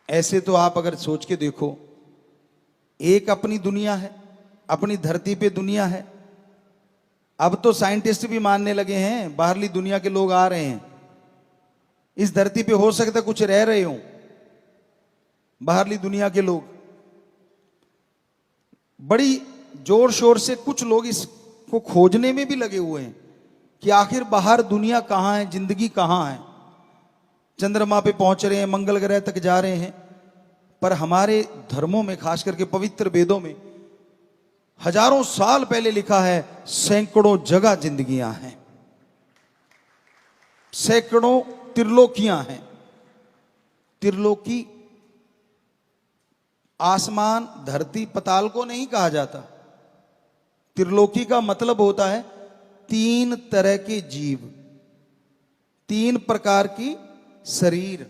ऐसे तो आप अगर सोच के देखो, एक अपनी दुनिया है, अपनी धरती पे दुनिया है। अब तो साइंटिस्ट भी मानने लगे हैं, बाहरली दुनिया के लोग आ रहे हैं, इस धरती पे हो सकता है कुछ रह रहे हो बाहरली दुनिया के लोग। बड़ी जोर शोर से कुछ लोग इसको खोजने में भी लगे हुए हैं कि आखिर बाहर दुनिया कहां है, जिंदगी कहां है। चंद्रमा पे पहुंच रहे हैं, मंगल ग्रह तक जा रहे हैं। पर हमारे धर्मों में, खास करके पवित्र वेदों में हजारों साल पहले लिखा है, सैकड़ों जगह जिंदगियां हैं, सैकड़ों त्रिलोकियां हैं। त्रिलोकी आसमान, धरती, पताल को नहीं कहा जाता। त्रिलोकी का मतलब होता है तीन तरह के जीव, तीन प्रकार की शरीर।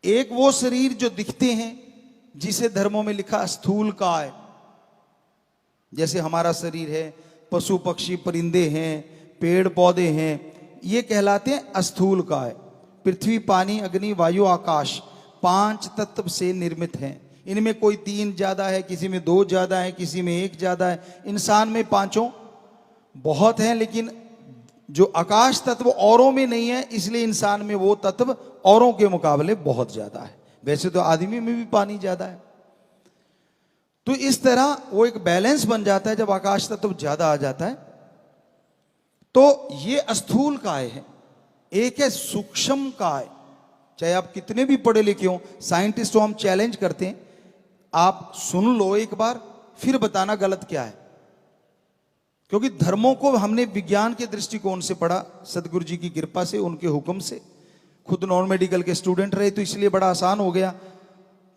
एक वो शरीर जो दिखते हैं, जिसे धर्मों में लिखा स्थूल काय, जैसे हमारा शरीर है, पशु पक्षी परिंदे हैं, पेड़ पौधे हैं, ये कहलाते हैं स्थूल काय। पृथ्वी, पानी, अग्नि, वायु, आकाश, पांच तत्व से निर्मित हैं। इनमें कोई तीन ज्यादा है, किसी में दो ज्यादा है, किसी में एक ज्यादा है। इंसान में पांचों बहुत हैं, लेकिन जो आकाश तत्व औरों में नहीं है, इसलिए इंसान में वो तत्व औरों के मुकाबले बहुत ज्यादा है। वैसे तो आदमी में भी पानी ज्यादा है। तो इस तरह वो एक बैलेंस बन जाता है जब आकाश तत्व ज्यादा आ जाता है। तो ये स्थूल काय है। एक है सूक्ष्म काय। चाहे आप कितने भी पढ़े लिखे हो, साइंटिस्ट को हम चैलेंज करते हैं, आप सुन लो एक बार, फिर बताना गलत क्या है। क्योंकि धर्मों को हमने विज्ञान के दृष्टिकोण से पढ़ा, सदगुरु जी की कृपा से, उनके हुक्म से। खुद नॉन मेडिकल के स्टूडेंट रहे तो इसलिए बड़ा आसान हो गया।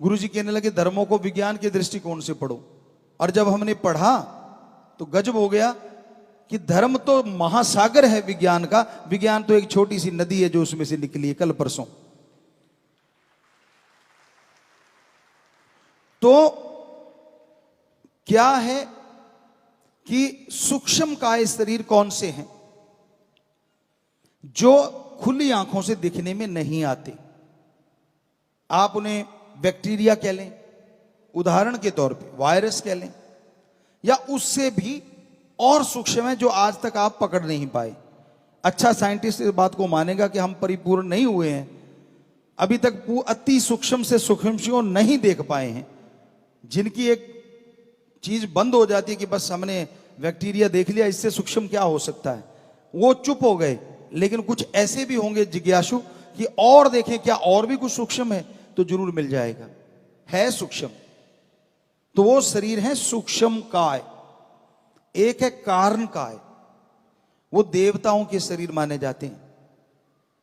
गुरु जी कहने लगे धर्मों को विज्ञान के दृष्टिकोण से पढ़ो, और जब हमने पढ़ा तो गजब हो गया कि धर्म तो महासागर है विज्ञान का, विज्ञान तो एक छोटी सी नदी है जो उसमें से निकली है कल परसों। तो क्या है कि सूक्ष्म काय शरीर कौन से हैं, जो खुली आंखों से दिखने में नहीं आते। आप उन्हें बैक्टीरिया कह लें, उदाहरण के तौर पे वायरस कह लें, या उससे भी और सूक्ष्म है जो आज तक आप पकड़ नहीं पाए। अच्छा साइंटिस्ट इस बात को मानेगा कि हम परिपूर्ण नहीं हुए हैं, अभी तक अति सूक्ष्म से सूक्ष्म नहीं देख पाए हैं। जिनकी एक चीज बंद हो जाती है कि बस हमने बैक्टीरिया देख लिया, इससे सूक्ष्म क्या हो सकता है, वो चुप हो गए। लेकिन कुछ ऐसे भी होंगे जिज्ञासु कि और देखें क्या और भी कुछ सूक्ष्म है, तो जरूर मिल जाएगा। है सूक्ष्म, तो वो शरीर है सूक्ष्म काय। एक है कारण काय, वो देवताओं के शरीर माने जाते हैं।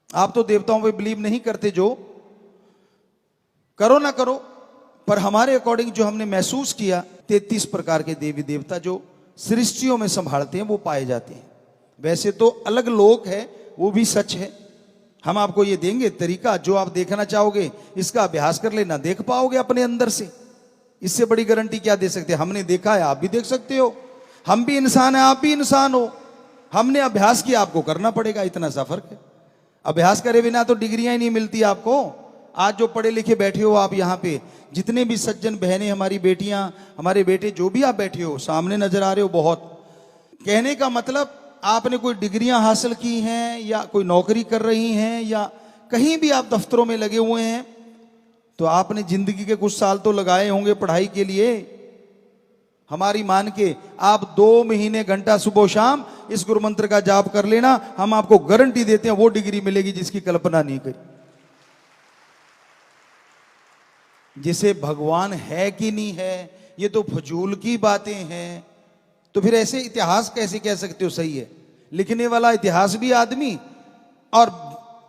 आप तो देवताओं पे बिलीव नहीं करते, जो करो ना करो, पर हमारे अकॉर्डिंग जो हमने महसूस किया, 33 प्रकार के देवी देवता जो सृष्टियों में संभालते हैं वो पाए जाते हैं। वैसे तो अलग लोक है, वो भी सच है। हम आपको ये देंगे तरीका, जो आप देखना चाहोगे इसका अभ्यास कर लेना, देख पाओगे अपने अंदर से। इससे बड़ी गारंटी क्या दे सकते हैं। हमने देखा है, आप भी देख सकते हो। हम भी इंसान है, आप भी इंसान हो। हमने अभ्यास किया, आपको करना पड़ेगा, इतना सा फर्क है। अभ्यास करे बिना तो डिग्रियां ही नहीं मिलती आपको। आज जो पढ़े लिखे बैठे हो आप यहाँ पे, जितने भी सज्जन बहनें, हमारी बेटियां, हमारे बेटे, जो भी आप बैठे हो, सामने नजर आ रहे हो बहुत। कहने का मतलब आपने कोई डिग्रियां हासिल की हैं, या कोई नौकरी कर रही हैं, या कहीं भी आप दफ्तरों में लगे हुए हैं, तो आपने जिंदगी के कुछ साल तो लगाए होंगे पढ़ाई के लिए। हमारी मान के आप 2 महीने घंटा सुबह शाम इस गुरु मंत्र का जाप कर लेना, हम आपको गारंटी देते हैं वो डिग्री मिलेगी जिसकी कल्पना नहीं करी। जिसे भगवान है कि नहीं है, ये तो फजूल की बातें हैं। तो फिर ऐसे इतिहास कैसे कह सकते हो सही है। लिखने वाला इतिहास भी आदमी, और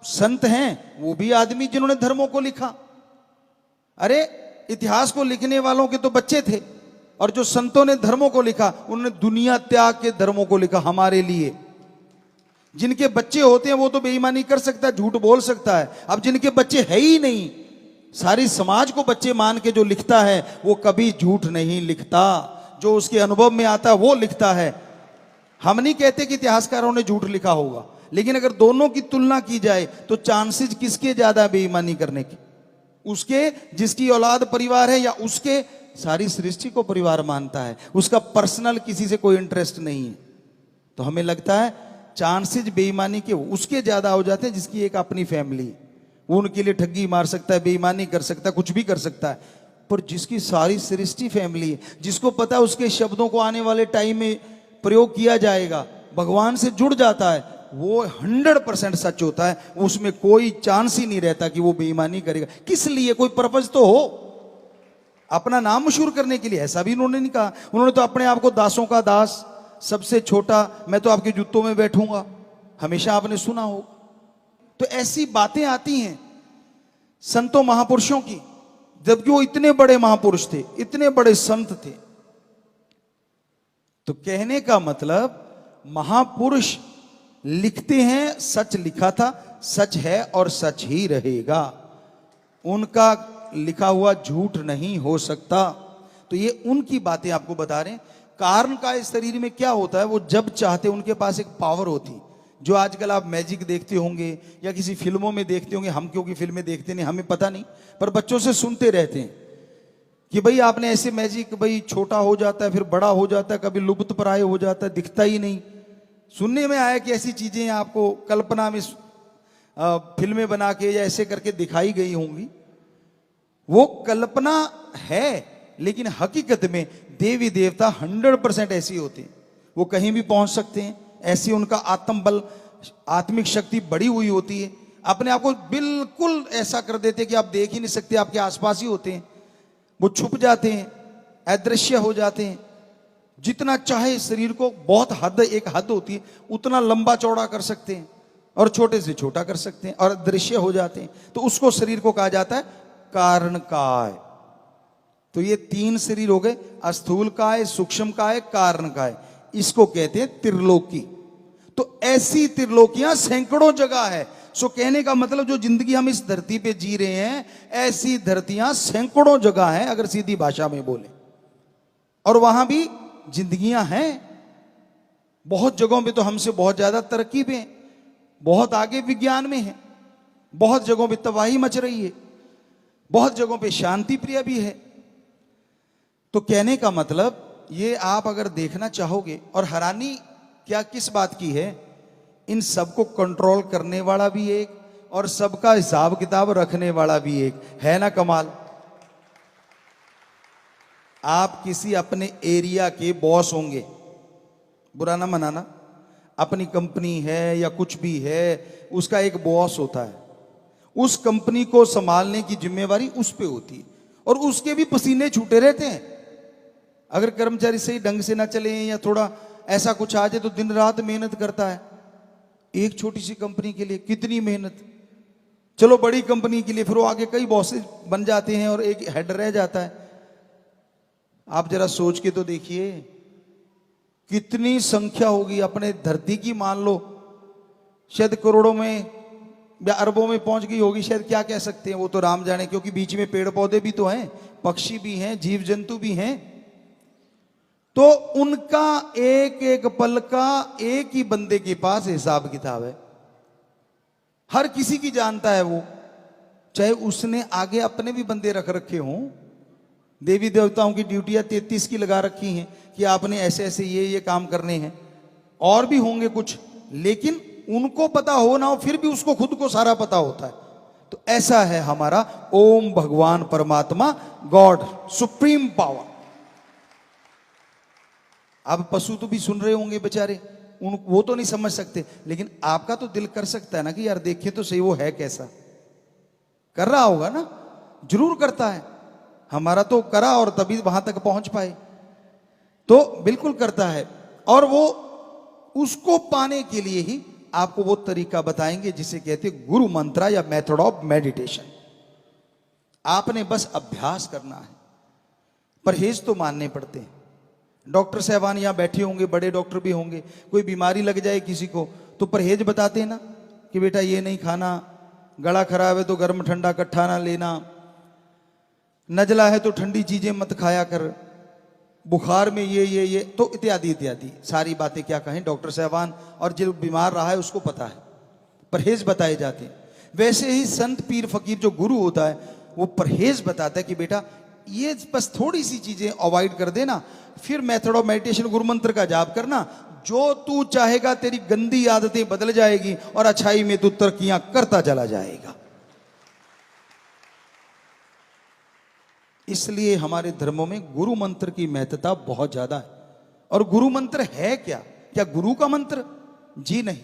संत हैं वो भी आदमी जिन्होंने धर्मों को लिखा। अरे इतिहास को लिखने वालों के तो बच्चे थे, और जो संतों ने धर्मों को लिखा उन्होंने दुनिया त्याग के धर्मों को लिखा हमारे लिए। जिनके बच्चे होते हैं वो तो बेईमानी कर सकता है, झूठ बोल सकता है। अब जिनके बच्चे है ही नहीं, सारी समाज को बच्चे मान के जो लिखता है वो कभी झूठ नहीं लिखता। जो उसके अनुभव में आता है वो लिखता है। हम नहीं कहते कि इतिहासकारों ने झूठ लिखा होगा, लेकिन अगर दोनों की तुलना की जाए तो चांसेस किसके ज्यादा बेईमानी करने के। उसके जिसकी औलाद परिवार है या उसके सारी सृष्टि को परिवार मानता है, उसका पर्सनल किसी से कोई इंटरेस्ट नहीं है। तो हमें लगता है चांसेस बेईमानी के उसके ज्यादा हो जाते हैं जिसकी एक अपनी फैमिली है। वो उनके लिए ठगी मार सकता है, बेईमानी कर सकता है, कुछ भी कर सकता है। पर जिसकी सारी सृष्टि फैमिली है, जिसको पता है उसके शब्दों को आने वाले टाइम में प्रयोग किया जाएगा, भगवान से जुड़ जाता है, वो 100% सच होता है। उसमें कोई चांस ही नहीं रहता कि वो बेईमानी करेगा। किस लिए? कोई पर्पज तो हो, अपना नाम मशहूर करने के लिए। ऐसा भी उन्होंने नहीं कहा। उन्होंने तो अपने आप को दासों का दास, सबसे छोटा, मैं तो आपके जूतों में बैठूंगा, हमेशा आपने सुना हो। तो ऐसी बातें आती हैं संतों महापुरुषों की, जबकि वो इतने बड़े महापुरुष थे, इतने बड़े संत थे। तो कहने का मतलब महापुरुष लिखते हैं, सच लिखा था, सच है और सच ही रहेगा, उनका लिखा हुआ झूठ नहीं हो सकता। तो ये उनकी बातें आपको बता रहे हैं। कारण का इस शरीर में क्या होता है, वो जब चाहते उनके पास एक पावर होती, जो आजकल आप मैजिक देखते होंगे या किसी फिल्मों में देखते होंगे। हम क्योंकि फिल्में देखते नहीं, हमें पता नहीं, पर बच्चों से सुनते रहते हैं कि भाई आपने ऐसे मैजिक, भाई छोटा हो जाता है फिर बड़ा हो जाता है, कभी लुप्त प्राय हो जाता है, दिखता ही नहीं। सुनने में आया कि ऐसी चीजें आपको कल्पना में फिल्में बना के या ऐसे करके दिखाई गई होंगी। वो कल्पना है, लेकिन हकीकत में देवी देवता 100% ऐसी होते हैं। वो कहीं भी पहुंच सकते हैं, ऐसी उनका आत्म बल, आत्मिक शक्ति बढ़ी हुई होती है। अपने आप को बिल्कुल ऐसा कर देते हैं कि आप देख ही नहीं सकते, आपके आसपास ही होते हैं। वो छुप जाते हैं, अदृश्य हो जाते हैं। जितना चाहे शरीर को, बहुत हद, एक हद होती है, उतना लंबा चौड़ा कर सकते हैं और छोटे से छोटा कर सकते हैं और दृश्य हो जाते हैं। तो उसको शरीर को कहा जाता है कारण काय। तो ये 3 शरीर हो गए, स्थूल काय, सूक्ष्म काय, कारण काय। इसको कहते हैं त्रिलोकी। तो ऐसी त्रिलोकियां सैकड़ों जगह है। सो कहने का मतलब जो जिंदगी हम इस धरती पे जी रहे हैं, ऐसी धरतियां सैकड़ों जगह हैं, अगर सीधी भाषा में बोले। और वहां भी जिंदगियां हैं। बहुत जगहों पे तो हमसे बहुत ज्यादा तरक्की पे, बहुत आगे विज्ञान में है। बहुत जगहों पे तबाही मच रही है, बहुत जगहों पे शांति प्रिय भी है। तो कहने का मतलब ये आप अगर देखना चाहोगे, और हैरानी क्या किस बात की है, इन सबको कंट्रोल करने वाला भी एक और सबका हिसाब किताब रखने वाला भी एक है ना। कमाल। आप किसी अपने एरिया के बॉस होंगे, बुरा ना मनाना, अपनी कंपनी है या कुछ भी है, उसका एक बॉस होता है। उस कंपनी को संभालने की जिम्मेवारी उस पे होती है और उसके भी पसीने छूटे रहते हैं। अगर कर्मचारी सही ढंग से ना चले या थोड़ा ऐसा कुछ आ जाए तो दिन रात मेहनत करता है। एक छोटी सी कंपनी के लिए कितनी मेहनत। चलो बड़ी कंपनी के लिए फिर वो आगे कई बॉसेस बन जाते हैं और एक हेड रह जाता है। आप जरा सोच के तो देखिए कितनी संख्या होगी अपने धरती की। मान लो शायद करोड़ों में या अरबों में पहुंच गई होगी, शायद, क्या कह सकते हैं, वो तो राम जाने, क्योंकि बीच में पेड़ पौधे भी तो हैं, पक्षी भी हैं, जीव जंतु भी हैं। तो उनका एक एक पल का एक ही बंदे के पास हिसाब किताब है। हर किसी की जानता है वो, चाहे उसने आगे अपने भी बंदे रख रखे हों। देवी देवताओं की ड्यूटियां 33 की लगा रखी हैं कि आपने ऐसे ऐसे ये काम करने हैं, और भी होंगे कुछ, लेकिन उनको पता हो ना हो फिर भी उसको खुद को सारा पता होता है। तो ऐसा है हमारा ओम भगवान परमात्मा, गॉड, सुप्रीम पावर। अब पशु तो भी सुन रहे होंगे बेचारे, वो तो नहीं समझ सकते, लेकिन आपका तो दिल कर सकता है ना कि यार देखिए तो सही वो है कैसा। कर रहा होगा ना, जरूर करता है। हमारा तो करा और तभी वहां तक पहुंच पाए, तो बिल्कुल करता है। और वो उसको पाने के लिए ही आपको वो तरीका बताएंगे जिसे कहते हैं गुरु मंत्र या मेथड ऑफ मेडिटेशन। आपने बस अभ्यास करना है, परहेज तो मानने पड़ते हैं। डॉक्टर साहबान यहां बैठे होंगे, बड़े डॉक्टर भी होंगे, कोई बीमारी लग जाए किसी को तो परहेज बताते हैं ना कि बेटा ये नहीं खाना, गला खराब है तो गर्म ठंडा इकट्ठा ना लेना, नजला है तो ठंडी चीजें मत खाया कर, बुखार में ये तो इत्यादि इत्यादि सारी बातें क्या कहें डॉक्टर साहबान, और जो बीमार रहा है उसको पता है, परहेज बताए जाते हैं। वैसे ही संत पीर फकीर जो गुरु होता है वो परहेज बताता है कि बेटा ये बस थोड़ी सी चीजें अवॉइड कर देना, फिर मेथड ऑफ मेडिटेशन गुरु मंत्र का जाप करना, जो तू चाहेगा तेरी गंदी आदतें बदल जाएगी और अच्छाई में तू तरक्कियां करता चला जाएगा। इसलिए हमारे धर्मों में गुरु मंत्र की महत्ता बहुत ज्यादा है। और गुरु मंत्र है क्या? क्या गुरु का मंत्र? जी नहीं।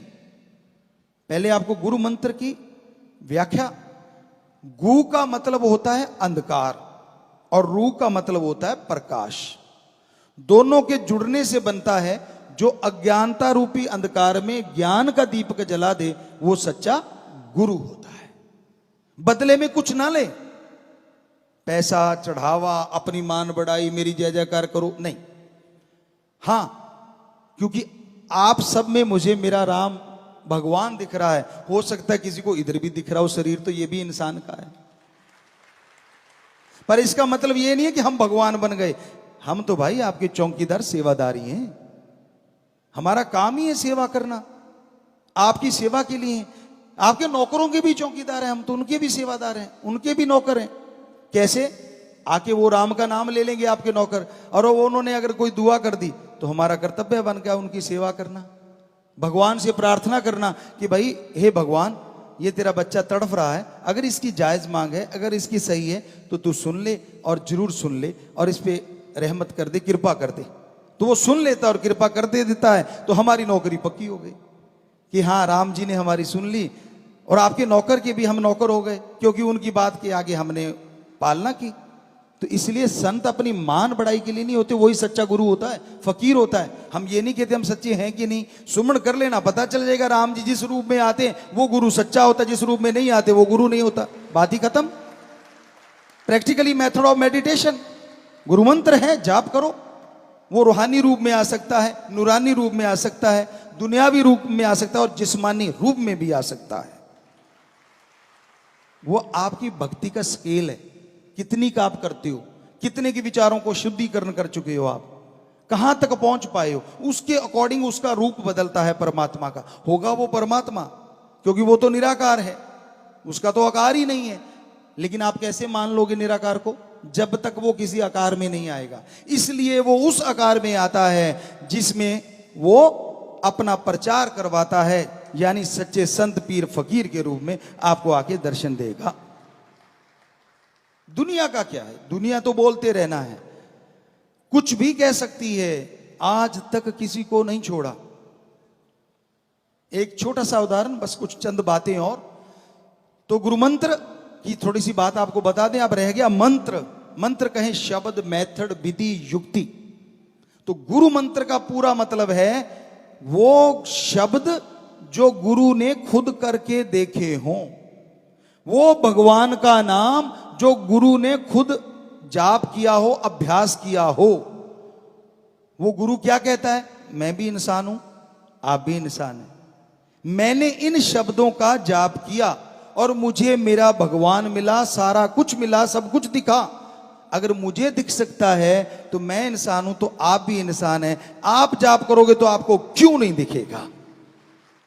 पहले आपको गुरु मंत्र की व्याख्या। गु का मतलब होता है अंधकार और रू का मतलब होता है प्रकाश। दोनों के जुड़ने से बनता है जो अज्ञानता रूपी अंधकार में ज्ञान का दीपक जला दे, वो सच्चा गुरु होता है। बदले में कुछ ना ले, पैसा चढ़ावा, अपनी मान बढ़ाई, मेरी जय जयकार करो, नहीं। हां, क्योंकि आप सब में मुझे मेरा राम भगवान दिख रहा है, हो सकता है किसी को इधर भी दिख रहा हो शरीर, तो ये भी इंसान का है। पर इसका मतलब ये नहीं है कि हम भगवान बन गए। हम तो भाई आपके चौकीदार सेवादारी हैं। हमारा काम ही है सेवा करना, आपकी सेवा के लिए। आपके नौकरों के भी चौकीदार हैं हम, तो उनके भी सेवादार हैं, उनके भी नौकर हैं। कैसे? आके वो राम का नाम ले लेंगे आपके नौकर, और वो उन्होंने अगर कोई दुआ कर दी तो हमारा कर्तव्य बन गया उनकी सेवा करना, भगवान से प्रार्थना करना कि भाई हे भगवान, ये तेरा बच्चा तड़फ रहा है, अगर इसकी जायज मांग है, अगर इसकी सही है तो तू सुन ले, और जरूर सुन ले, और इस पे रहमत कर दे, कृपा कर दे। तो वो सुन लेता और कृपा कर दे देता है, तो हमारी नौकरी पक्की हो गई कि हाँ राम जी ने हमारी सुन ली, और आपके नौकर के भी हम नौकर हो गए, क्योंकि उनकी बात के आगे हमने पालना की। तो इसलिए संत अपनी मान बढ़ाई के लिए नहीं होते, वही सच्चा गुरु होता है, फकीर होता है। हम ये नहीं कहते हम सच्चे हैं कि नहीं, सुमन कर लेना, पता चल जाएगा। राम जी जिस रूप में आते वो गुरु सच्चा होता, जिस रूप में नहीं आते वो गुरु नहीं होता, बात ही खत्म। प्रैक्टिकली मेथड ऑफ मेडिटेशन गुरु मंत्र है, जाप करो। वो रूहानी रूप में आ सकता है, नूरानी रूप में आ सकता है, दुनियावी रूप में आ सकता है, और जिस्मानी रूप में भी आ सकता है। वो आपकी भक्ति का स्केल है, कितनी का आप करते हो, कितने के विचारों को शुद्धिकरण कर चुके हो, आप कहां तक पहुंच पाए हो, उसके अकॉर्डिंग उसका रूप बदलता है परमात्मा का। होगा वो परमात्मा, क्योंकि वो तो निराकार है, उसका तो आकार ही नहीं है। लेकिन आप कैसे मान लोगे निराकार को, जब तक वो किसी आकार में नहीं आएगा। इसलिए वो उस आकार में आता है जिसमें वो अपना प्रचार करवाता है, यानी सच्चे संत पीर फकीर के रूप में आपको आके दर्शन देगा। दुनिया का क्या है, दुनिया तो बोलते रहना है, कुछ भी कह सकती है, आज तक किसी को नहीं छोड़ा। एक छोटा सा उदाहरण, बस कुछ चंद बातें और। तो गुरु मंत्र की थोड़ी सी बात आपको बता दें। अब रह गया मंत्र। मंत्र कहें शब्द, मेथड, विधि, युक्ति। तो गुरु मंत्र का पूरा मतलब है वो शब्द जो गुरु ने खुद करके देखे हों, वो भगवान का नाम जो गुरु ने खुद जाप किया हो, अभ्यास किया हो। वो गुरु क्या कहता है? मैं भी इंसान हूं, आप भी इंसान हैं। मैंने इन शब्दों का जाप किया और मुझे मेरा भगवान मिला, सारा कुछ मिला, सब कुछ दिखा। अगर मुझे दिख सकता है तो मैं इंसान हूं, तो आप भी इंसान हैं। आप जाप करोगे तो आपको क्यों नहीं दिखेगा?